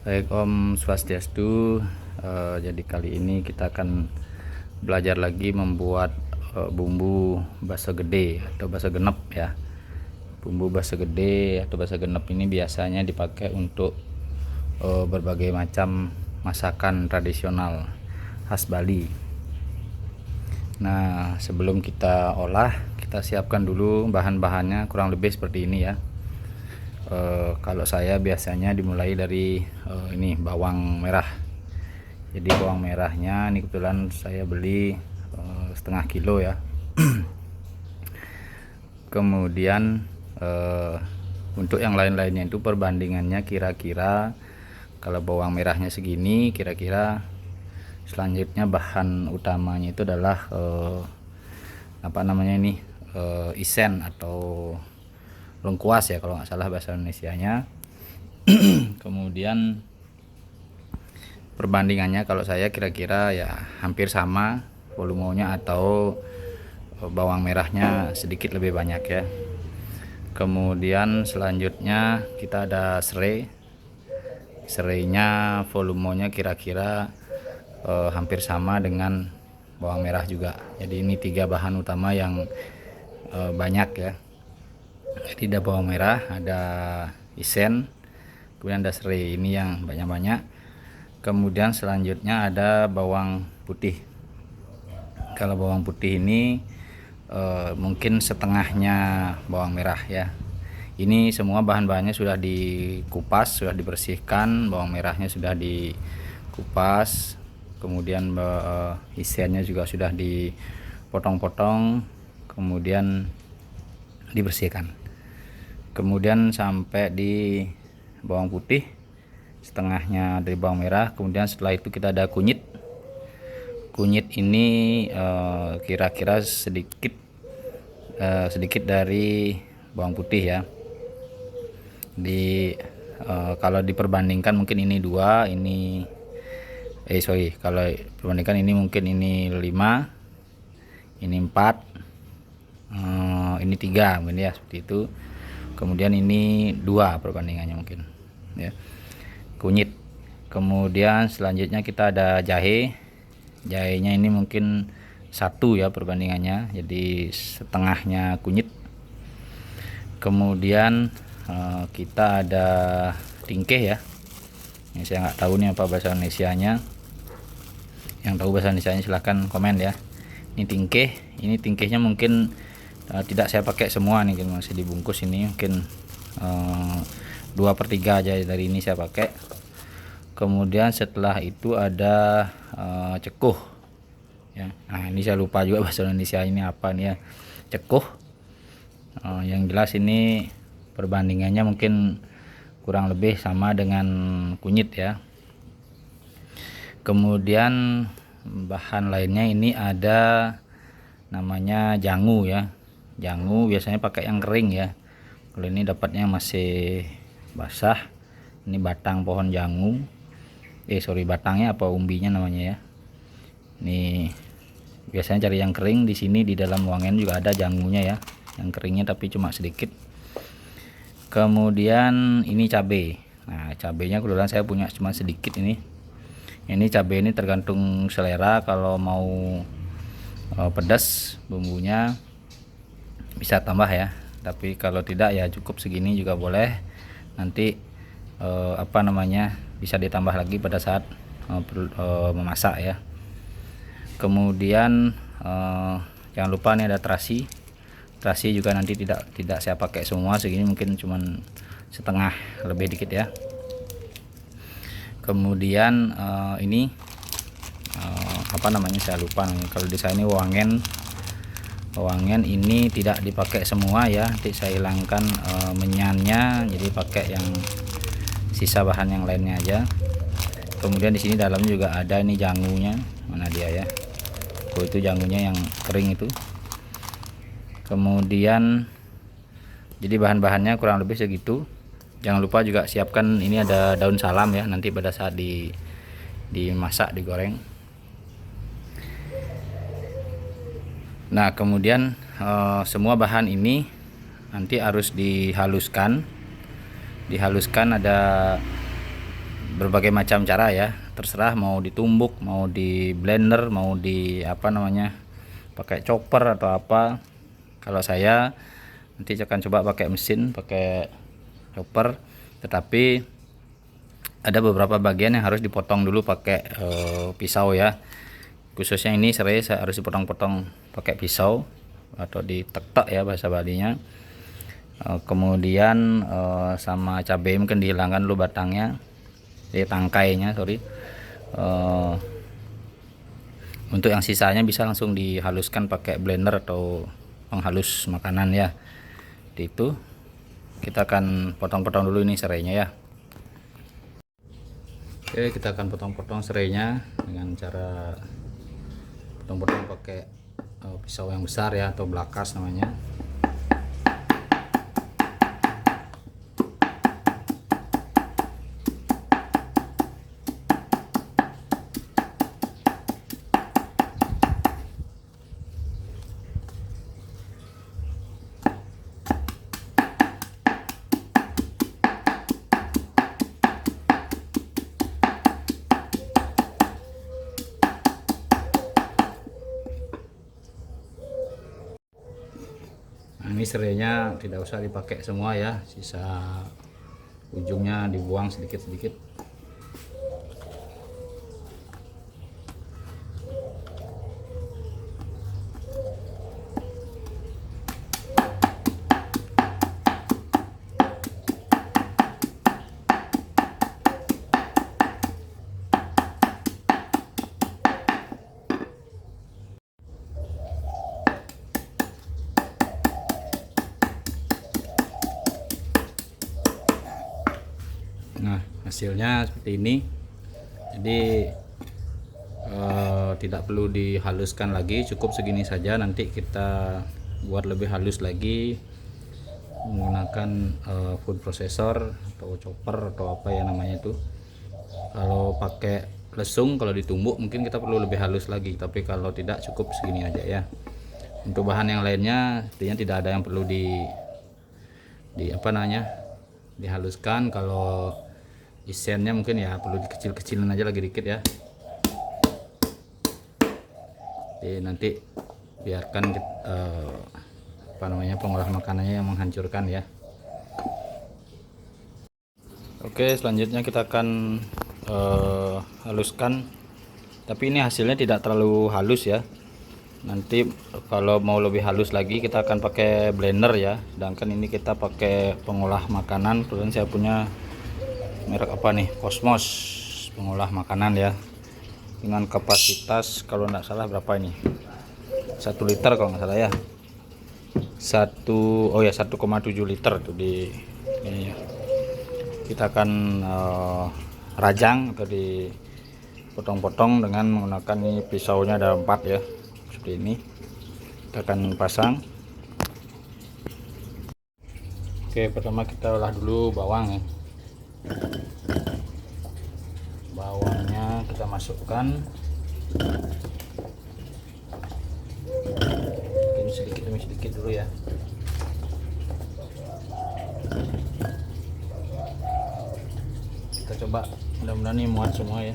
Baik, Om Swastiastu. Jadi kali ini kita akan belajar lagi membuat bumbu basa gede atau basa genep ya. Bumbu basa gede atau basa genep ini biasanya dipakai untuk berbagai macam masakan tradisional khas Bali. Nah, sebelum kita olah, kita siapkan dulu bahan-bahannya kurang lebih seperti ini ya. Kalau saya biasanya dimulai dari ini bawang merah. Jadi bawang merahnya ini kebetulan saya beli setengah kilo ya. Kemudian untuk yang lain-lainnya itu perbandingannya kira-kira kalau bawang merahnya segini, kira-kira selanjutnya bahan utamanya itu adalah isen atau lengkuas ya kalau nggak salah bahasa Indonesianya. Kemudian perbandingannya kalau saya kira-kira ya hampir sama volumenya atau bawang merahnya sedikit lebih banyak ya. Kemudian selanjutnya kita ada serai. Serainya volumenya kira-kira hampir sama dengan bawang merah juga. Jadi ini 3 bahan utama yang banyak ya. Jadi ada bawang merah, ada isen, kemudian ada serai, ini yang banyak-banyak. Kemudian selanjutnya ada bawang putih. Kalau bawang putih ini mungkin setengahnya bawang merah ya. Ini semua bahan-bahannya sudah dikupas, sudah dibersihkan, bawang merahnya sudah dikupas, kemudian isennya juga sudah dipotong-potong, kemudian dibersihkan. Kemudian sampai di bawang putih, setengahnya dari bawang merah. Kemudian setelah itu kita ada kunyit. Kunyit ini kira-kira sedikit dari bawang putih ya. Kalau diperbandingkan mungkin ini 2, ini kalau perbandingkan ini mungkin ini 5, ini 4, ini 3 mungkin ya, seperti itu. Kemudian ini 2 perbandingannya mungkin ya, kunyit. Kemudian selanjutnya kita ada jahe. Jahenya ini mungkin 1 ya perbandingannya, jadi setengahnya kunyit. Kemudian kita ada tingkeh ya. Ini saya nggak tahu nih apa bahasa Indonesianya. Yang tahu bahasa Indonesianya silahkan komen ya. Ini tingkeh. Ini tingkehnya mungkin tidak saya pakai semua nih, masih dibungkus. Ini mungkin 2/3 aja dari ini saya pakai. Kemudian setelah itu ada cekuh ya. Nah, ini saya lupa juga bahasa Indonesia ini apa nih ya, cekuh. Yang jelas ini perbandingannya mungkin kurang lebih sama dengan kunyit ya. Kemudian bahan lainnya ini ada namanya jangu ya. Jangu biasanya pakai yang kering ya. Kalau ini dapatnya masih basah. Ini batang pohon jangu. Batangnya apa umbinya namanya ya. Ini biasanya cari yang kering. Di sini di dalam wangen juga ada jangunya ya. Yang keringnya tapi cuma sedikit. Kemudian ini cabai. Nah, cabainya kebetulan saya punya cuma sedikit ini. Ini cabai ini tergantung selera. Kalau mau pedas bumbunya bisa tambah ya, tapi kalau tidak ya cukup segini juga boleh. Nanti bisa ditambah lagi pada saat memasak ya. Kemudian jangan lupa nih ada terasi. Terasi juga nanti tidak saya pakai semua, segini mungkin cuman setengah, lebih dikit ya. Kemudian ini saya lupa nih. Kalau di saya ini wangen ini tidak dipakai semua ya, nanti saya hilangkan menyannya, jadi pakai yang sisa bahan yang lainnya aja. Kemudian di sini dalamnya juga ada ini jangunya, mana dia ya, itu jangunya yang kering itu. Kemudian jadi bahan-bahannya kurang lebih segitu. Jangan lupa juga siapkan ini ada daun salam ya, nanti pada saat dimasak, digoreng. Nah, kemudian semua bahan ini nanti harus dihaluskan. Ada berbagai macam cara ya, terserah mau ditumbuk, mau di blender, mau di apa namanya, pakai chopper atau apa. Kalau saya nanti akan coba pakai mesin, pakai chopper, tetapi ada beberapa bagian yang harus dipotong dulu pakai pisau ya. Khususnya ini serai saya harus dipotong-potong pakai pisau atau ditek-tek ya bahasa Balinya. Kemudian sama cabai mungkin dihilangkan dulu batangnya, tangkainya sorry. Untuk yang sisanya bisa langsung dihaluskan pakai blender atau penghalus makanan ya. Itu kita akan potong-potong dulu ini serainya ya. Oke, kita akan potong-potong serainya dengan cara potong-potong pakai pisau yang besar ya, atau belakas namanya. Nah, ini serainya tidak usah dipakai semua ya, sisa ujungnya dibuang sedikit-sedikit. Nah, hasilnya seperti ini. Jadi tidak perlu dihaluskan lagi, cukup segini saja. Nanti kita buat lebih halus lagi menggunakan food processor atau chopper atau apa ya namanya itu. Kalau pakai lesung, kalau ditumbuk mungkin kita perlu lebih halus lagi, tapi kalau tidak cukup segini aja ya. Untuk bahan yang lainnya artinya tidak ada yang perlu di apa namanya, dihaluskan. Kalau isennya mungkin ya perlu dikecil-kecilin aja lagi dikit ya. Jadi nanti biarkan apa namanya, pengolah makanannya yang menghancurkan ya. Oke, selanjutnya kita akan haluskan, tapi ini hasilnya tidak terlalu halus ya. Nanti kalau mau lebih halus lagi kita akan pakai blender ya, sedangkan ini kita pakai pengolah makanan. Kemudian saya punya merek apa nih, Cosmos pengolah makanan ya, dengan kapasitas kalau nggak salah berapa ini, 1 liter kalau nggak salah ya, 1,7 liter tuh di ini ya. Kita akan rajang atau dipotong-potong dengan menggunakan ini, pisaunya ada 4 ya, seperti ini. Kita akan pasang. Oke, pertama kita olah dulu bawang ya. Bawangnya kita masukkan mungkin sedikit demi sedikit dulu ya. Kita coba, mudah-mudahan ini muat semua ya.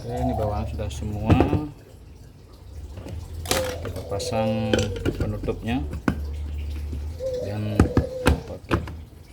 Oke, ini bawang sudah semua. Kita pasang penutupnya dan pakai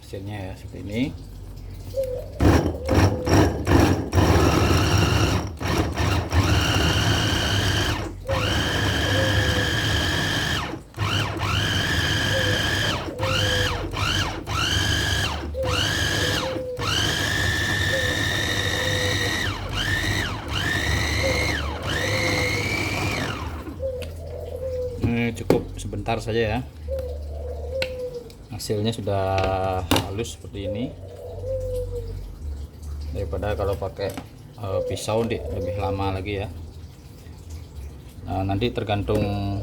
mesinnya ya, seperti ini. Cukup sebentar saja ya, hasilnya sudah halus seperti ini. Daripada kalau pakai pisau lebih lama lagi ya. Nah, nanti tergantung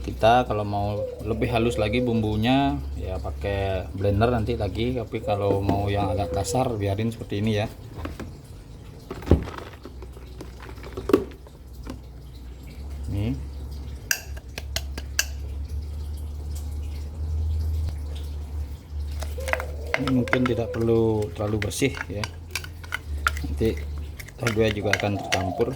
kita, kalau mau lebih halus lagi bumbunya ya pakai blender nanti lagi, tapi kalau mau yang agak kasar biarin seperti ini ya. Nih. Ini mungkin tidak perlu terlalu bersih ya, nanti kedua juga akan tercampur.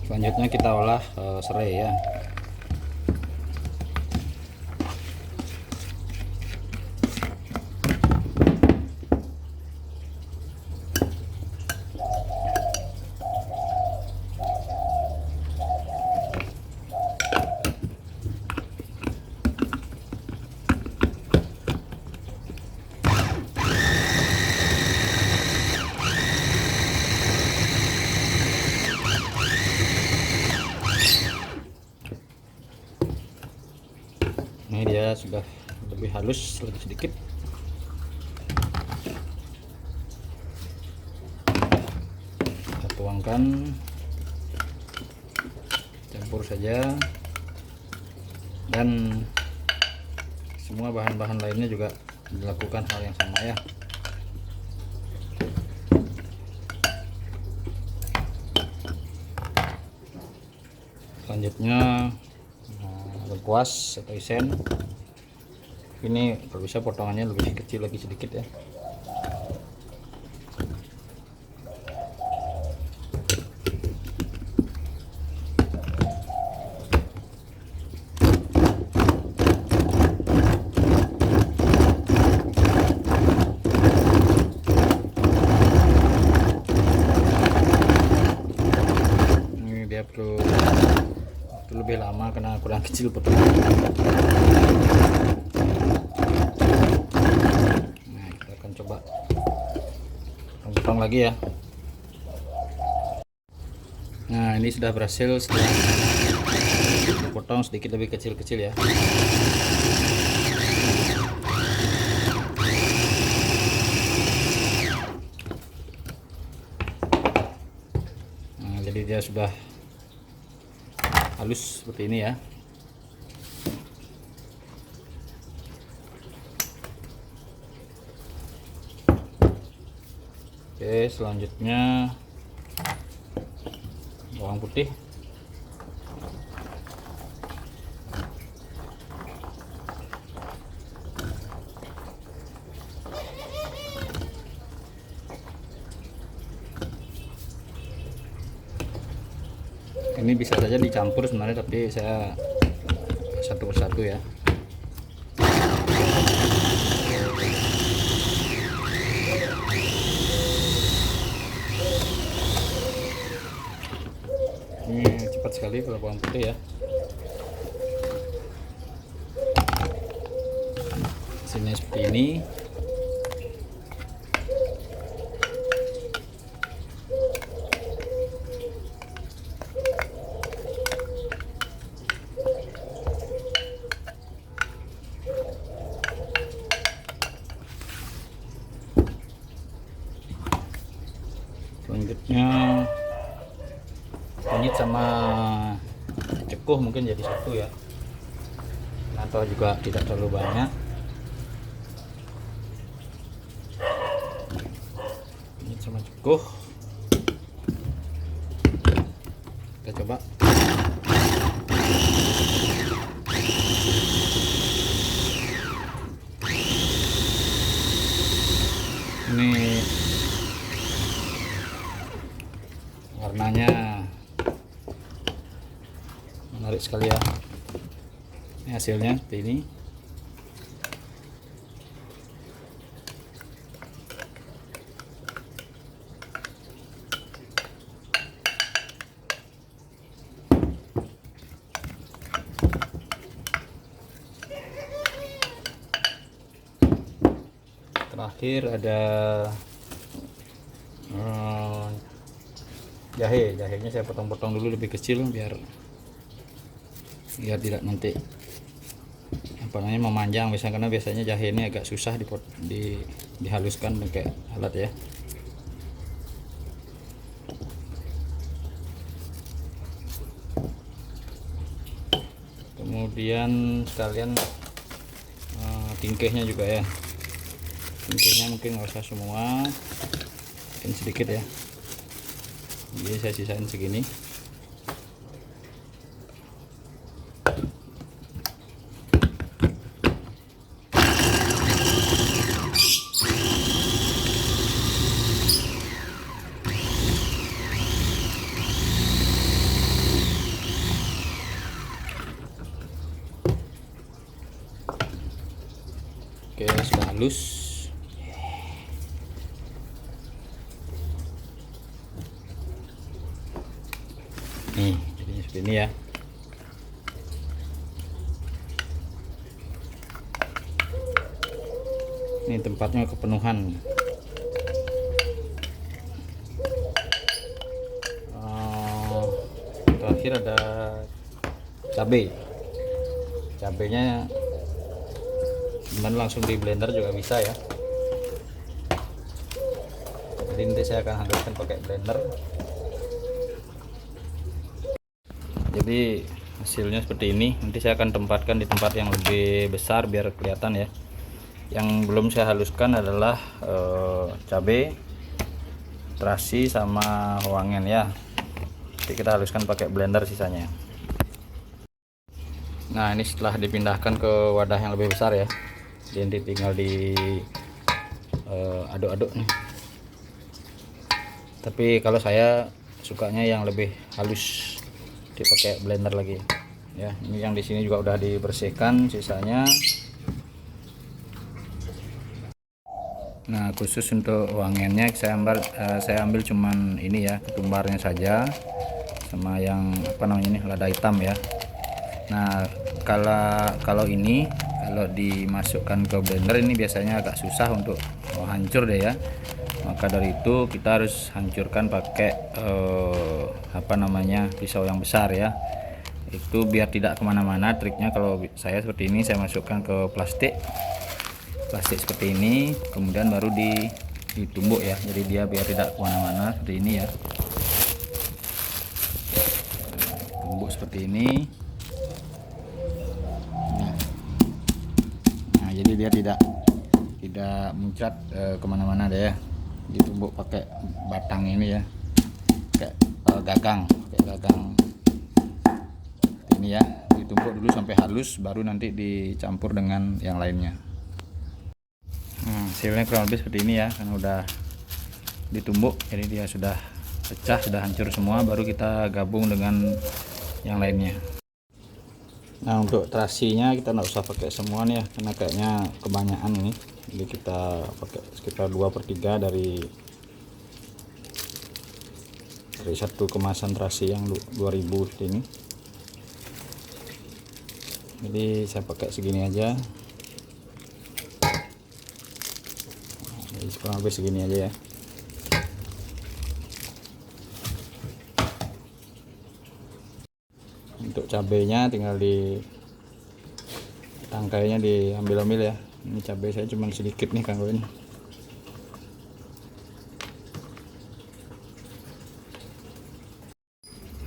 Selanjutnya kita olah serai ya. Ini dia sudah lebih halus, lebih sedikit. Kita tuangkan, campur saja, dan semua bahan-bahan lainnya juga dilakukan hal yang sama ya. Selanjutnya lengkuas atau isen. Ini kalau bisa potongannya lebih kecil lagi sedikit ya. Ini dia perlu lebih lama karena kurang kecil potongan. Nah, kita akan coba potong lagi ya. Nah, ini sudah berhasil setelah dipotong sedikit lebih kecil-kecil ya. Nah, jadi dia sudah halus seperti ini ya. Oke, selanjutnya bawang putih. Ini bisa saja dicampur sebenarnya, tapi saya satu persatu ya. Ini cepat sekali kalau bawang putih ya. Sini seperti ini. Selanjutnya kunyit sama cukuh mungkin jadi satu ya, atau juga tidak terlalu banyak. Kunyit sama cukuh kita coba. Ini warnanya menarik sekali ya. Ini hasilnya seperti ini. Terakhir ada jahenya saya potong-potong dulu lebih kecil biar tidak nanti apa namanya memanjang biasanya, karena biasanya jahe ini agak susah dihaluskan pakai alat ya. Kemudian sekalian tingkehnya juga ya. Tingkehnya mungkin nggak usah semua, mungkin sedikit ya. Jadi saya sisain segini. halus. Nih jadinya seperti ini ya. Ini tempatnya kepenuhan. Terakhir ada cabenya langsung di blender juga bisa ya. Jadi nanti saya akan haluskan pakai blender. Jadi hasilnya seperti ini. Nanti saya akan tempatkan di tempat yang lebih besar biar kelihatan ya. Yang belum saya haluskan adalah cabai, terasi sama wangen ya. Nanti kita haluskan pakai blender sisanya. Nah ini setelah dipindahkan ke wadah yang lebih besar ya, jadi tinggal di aduk-aduk nih. Tapi kalau saya sukanya yang lebih halus, dipakai blender lagi ya. Ini yang di sini juga udah dibersihkan sisanya. Nah khusus untuk wangennya saya ambil cuman ini ya, ketumbarnya saja sama yang apa namanya ini, lada hitam ya. Nah kalau ini kalau dimasukkan ke blender ini biasanya agak susah untuk hancur deh ya. Maka dari itu kita harus hancurkan pakai apa namanya, pisau yang besar ya. Itu biar tidak kemana-mana. Triknya kalau saya seperti ini, saya masukkan ke plastik seperti ini, kemudian baru ditumbuk ya. Jadi dia biar tidak kemana-mana seperti ini ya. Tumbuk seperti ini. Nah jadi dia tidak muncrat kemana-mana deh ya. Ditumbuk pakai batang ini ya, kayak gagang ini ya. Ditumbuk dulu sampai halus, baru nanti dicampur dengan yang lainnya. Hasilnya kurang lebih seperti ini ya, karena udah ditumbuk jadi dia sudah pecah, sudah hancur semua. Baru kita gabung dengan yang lainnya. Nah untuk terasinya kita nggak usah pakai semua nih ya, karena kayaknya kebanyakan ini. Jadi kita pakai sekitar 2/3 dari satu kemasan terasi yang 2000 ini. Jadi saya pakai segini aja. Jadi kurang lebih segini aja ya. Untuk cabenya tinggal tangkainya diambil-ambil ya. Ini cabai saya cuma sedikit nih Kang Win.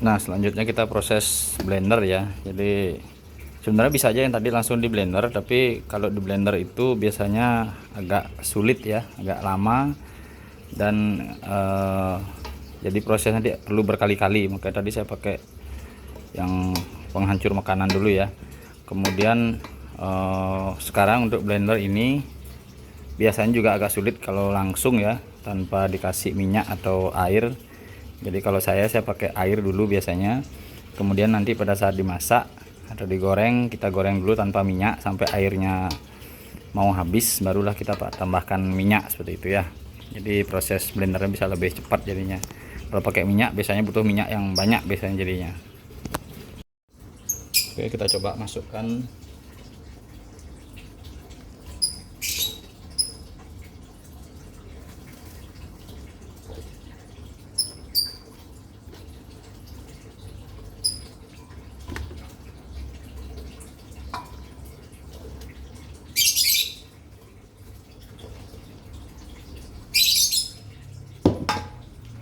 Nah selanjutnya kita proses blender ya. Jadi sebenarnya bisa aja yang tadi langsung di blender, tapi kalau di blender itu biasanya agak sulit ya, agak lama, dan jadi prosesnya nanti perlu berkali-kali. Makanya tadi saya pakai yang penghancur makanan dulu ya. Kemudian sekarang untuk blender ini biasanya juga agak sulit kalau langsung ya, tanpa dikasih minyak atau air. Jadi kalau saya pakai air dulu biasanya, kemudian nanti pada saat dimasak atau digoreng, kita goreng dulu tanpa minyak sampai airnya mau habis, barulah kita tambahkan minyak seperti itu ya. Jadi proses blendernya bisa lebih cepat jadinya. Kalau pakai minyak biasanya butuh minyak yang banyak biasanya jadinya. Oke, kita coba masukkan.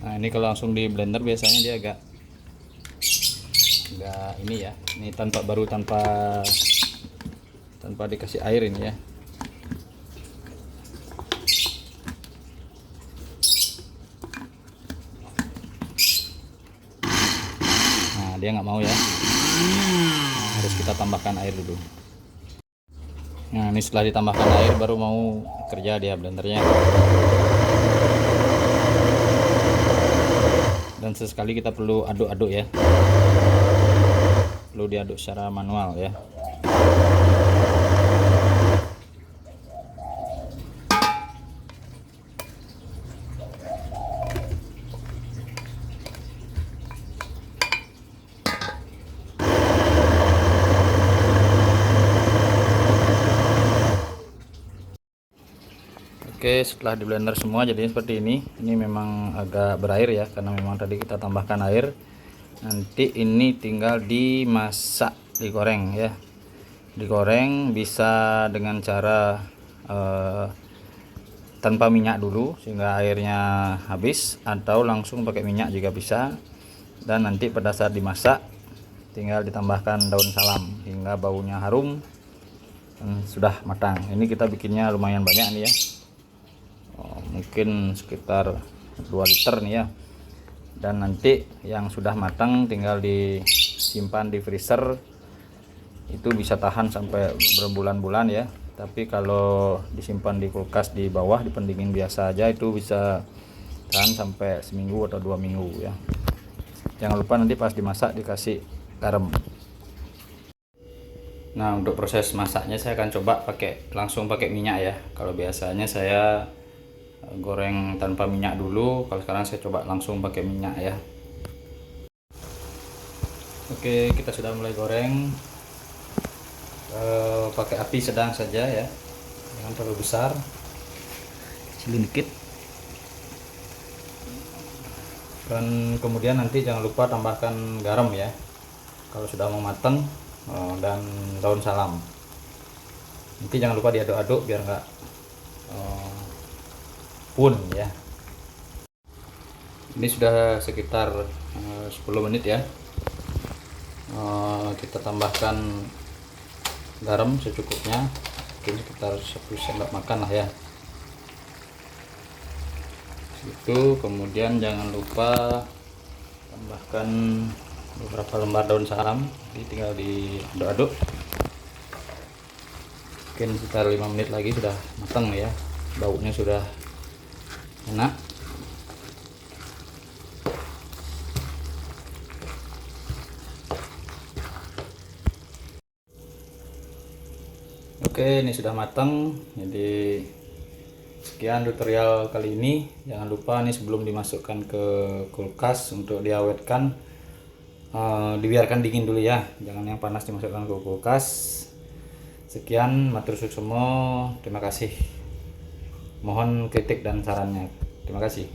Nah ini kalau langsung di blender biasanya dia agak ini ya, ini tanpa dikasih air ini ya. Nah dia nggak mau ya. Nah, harus kita tambahkan air dulu. Nah ini setelah ditambahkan air baru mau kerja dia blendernya. Dan sesekali kita perlu aduk-aduk ya, perlu diaduk secara manual ya. Oke, setelah di blender semua jadinya seperti ini. Ini memang agak berair ya, karena memang tadi kita tambahkan air. Nanti ini tinggal dimasak, digoreng ya. Digoreng bisa dengan cara tanpa minyak dulu sehingga airnya habis, atau langsung pakai minyak juga bisa. Dan nanti pada saat dimasak tinggal ditambahkan daun salam hingga baunya harum dan sudah matang. Ini kita bikinnya lumayan banyak nih ya. Mungkin sekitar 2 liter nih ya. Dan nanti yang sudah matang tinggal disimpan di freezer, itu bisa tahan sampai berbulan-bulan ya. Tapi kalau disimpan di kulkas di bawah, di pendingin biasa aja, itu bisa tahan sampai seminggu atau 2 minggu ya. Jangan lupa nanti pas dimasak dikasih garam. Nah, untuk proses masaknya saya akan coba langsung pakai minyak ya. Kalau biasanya saya goreng tanpa minyak dulu, kalau sekarang saya coba langsung pakai minyak ya. Oke, kita sudah mulai goreng. Pakai api sedang saja ya, jangan terlalu besar, kecilin dikit. Dan kemudian nanti jangan lupa tambahkan garam ya kalau sudah mau matang, dan daun salam. Nanti jangan lupa diaduk-aduk biar nggak pun ya. Ini sudah sekitar 10 menit ya. Kita tambahkan garam secukupnya, mungkin sekitar 1 sendok makan lah ya. Itu kemudian jangan lupa tambahkan beberapa lembar daun salam. Jadi tinggal diaduk-aduk. Mungkin sekitar 5 menit lagi sudah matang ya. Baunya sudah enak. Oke, ini sudah matang. Jadi sekian tutorial kali ini. Jangan lupa nih sebelum dimasukkan ke kulkas untuk diawetkan, dibiarkan dingin dulu ya. Jangan yang panas dimasukkan ke kulkas. Sekian, matur suksemo. Terima kasih. Mohon kritik dan sarannya. Terima kasih.